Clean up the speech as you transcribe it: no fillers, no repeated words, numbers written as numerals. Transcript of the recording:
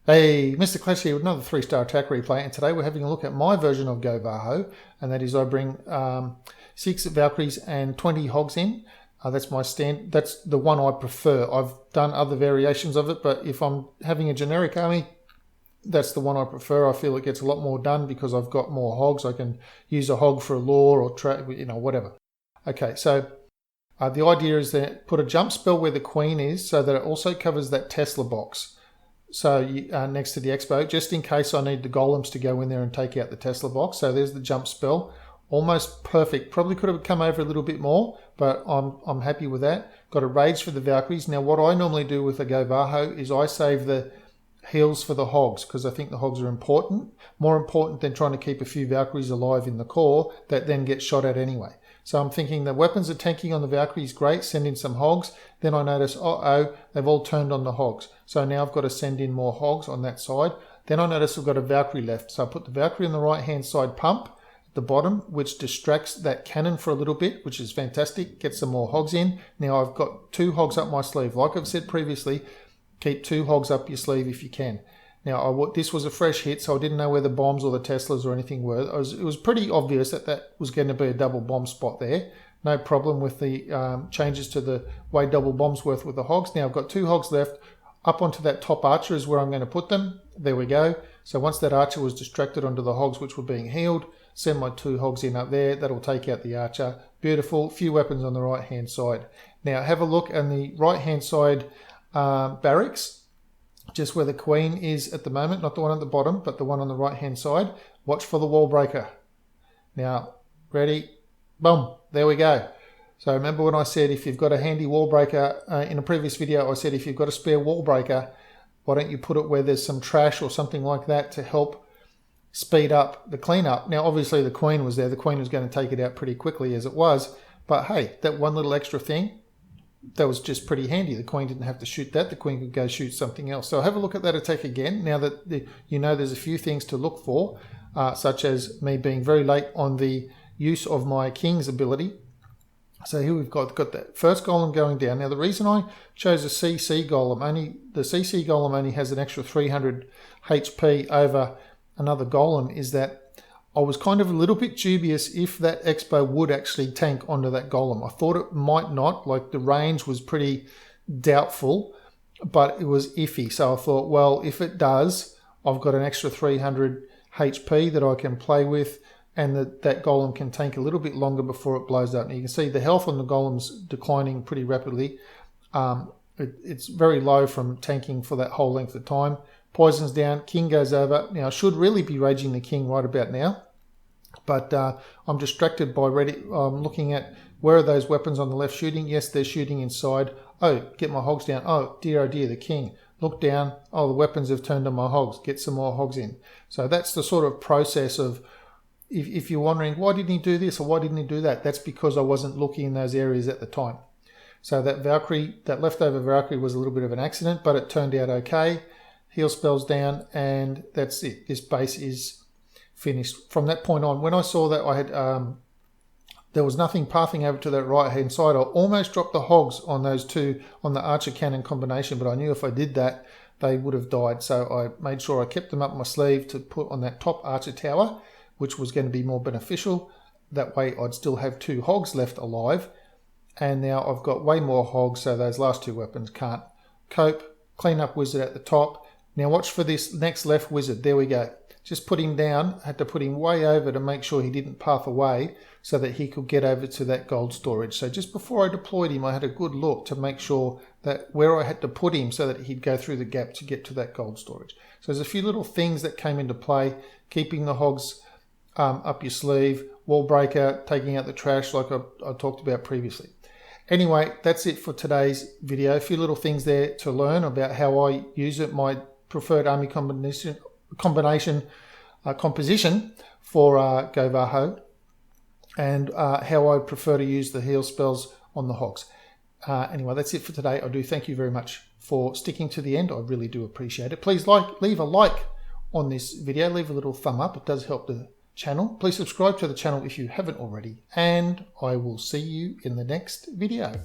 Hey, MisterClash here with another 3-star attack replay, and today we're having a look at my version of GOVAHO, and that is I bring 6 Valkyries and 20 Hogs in. That's my stand. That's the one I prefer. I've done other variations of it, but if I'm having a generic army, that's the one I prefer. I feel it gets a lot more done because I've got more Hogs. I can use a Hog for a lore or whatever. Okay, so the idea is that put a jump spell where the Queen is, so that it also covers that Tesla box. So next to the expo, just in case I need the golems to go in there and take out the Tesla box. So there's the jump spell, almost perfect. Probably could have come over a little bit more, but I'm happy with that. Got a rage for the Valkyries. Now what I normally do with a GOVAHO is I save the heals for the Hogs, because I think the Hogs are important, more important than trying to keep a few Valkyries alive in the core that then get shot at anyway. So I'm thinking the weapons are tanking on the Valkyries, great, send in some Hogs. Then I notice, they've all turned on the Hogs. So now I've got to send in more Hogs on that side. Then I notice I've got a Valkyrie left. So I put the Valkyrie on the right-hand side pump at the bottom, which distracts that cannon for a little bit, which is fantastic. Get some more Hogs in. Now I've got 2 Hogs up my sleeve. Like I've said previously, keep 2 Hogs up your sleeve if you can. Now, this was a fresh hit, so I didn't know where the bombs or the Teslas or anything were. It was pretty obvious that was going to be a double bomb spot there. No problem with the changes to the way double bombs worth with the Hogs. Now, I've got 2 Hogs left. Up onto that top archer is where I'm going to put them. There we go. So once that archer was distracted onto the Hogs which were being healed, send my 2 Hogs in up there. That'll take out the archer. Beautiful. Few weapons on the right-hand side. Now, have a look on the right-hand side barracks. Just where the Queen is at the moment, not the one at the bottom, but the one on the right-hand side. Watch for the wall breaker. Now, ready? Boom. There we go. So remember when I said if you've got a handy wall breaker, in a previous video I said if you've got a spare wall breaker, why don't you put it where there's some trash or something like that to help speed up the cleanup. Now, obviously the Queen was there. The Queen was going to take it out pretty quickly as it was. But hey, that one little extra thing, that was just pretty handy. The Queen didn't have to shoot that. The Queen could go shoot something else. So have a look at that attack again. Now that you know there's a few things to look for, such as me being very late on the use of my King's ability. So here we've got that first golem going down. Now the reason I chose a CC golem, the CC golem only has an extra 300 HP over another golem, is that I was kind of a little bit dubious if that expo would actually tank onto that golem. I thought it might not, like the range was pretty doubtful, but it was iffy. So I thought, well, if it does, I've got an extra 300 HP that I can play with, and that golem can tank a little bit longer before it blows up. And you can see the health on the golem's declining pretty rapidly. It's very low from tanking for that whole length of time. Poison's down, King goes over. Now I should really be raging the King right about now, but I'm distracted by looking at where are those weapons on the left shooting. Yes, they're shooting inside. Oh, get my Hogs down. Oh dear, the King. Look down. Oh, the weapons have turned on my Hogs. Get some more Hogs in. So that's the sort of process of, if you're wondering why didn't he do this or why didn't he do that, that's because I wasn't looking in those areas at the time. So that Valkyrie, that leftover Valkyrie was a little bit of an accident, but it turned out okay. Heal spells down, and that's it. This base is finished. From that point on, when I saw that I had there was nothing pathing over to that right hand side, I almost dropped the Hogs on those 2 on the archer cannon combination, but I knew if I did that they would have died. So I made sure I kept them up my sleeve to put on that top archer tower, which was going to be more beneficial. That way I'd still have 2 Hogs left alive, and now I've got way more Hogs, so those last 2 weapons can't cope. Clean up wizard at the top. Now watch for this next left wizard. There we go. Just put him down. Had to put him way over to make sure he didn't path away so that he could get over to that gold storage. So just before I deployed him, I had a good look to make sure that where I had to put him so that he'd go through the gap to get to that gold storage. So there's a few little things that came into play. Keeping the Hogs up your sleeve. Wall breaker, taking out the trash like I talked about previously. Anyway, that's it for today's video. A few little things there to learn about how I use it. My preferred army composition for GOVAHO, and how I prefer to use the heal spells on the Hogs. Anyway, that's it for today. I do thank you very much for sticking to the end. I really do appreciate it. Please leave a like on this video. Leave a little thumb up. It does help the channel. Please subscribe to the channel if you haven't already, and I will see you in the next video.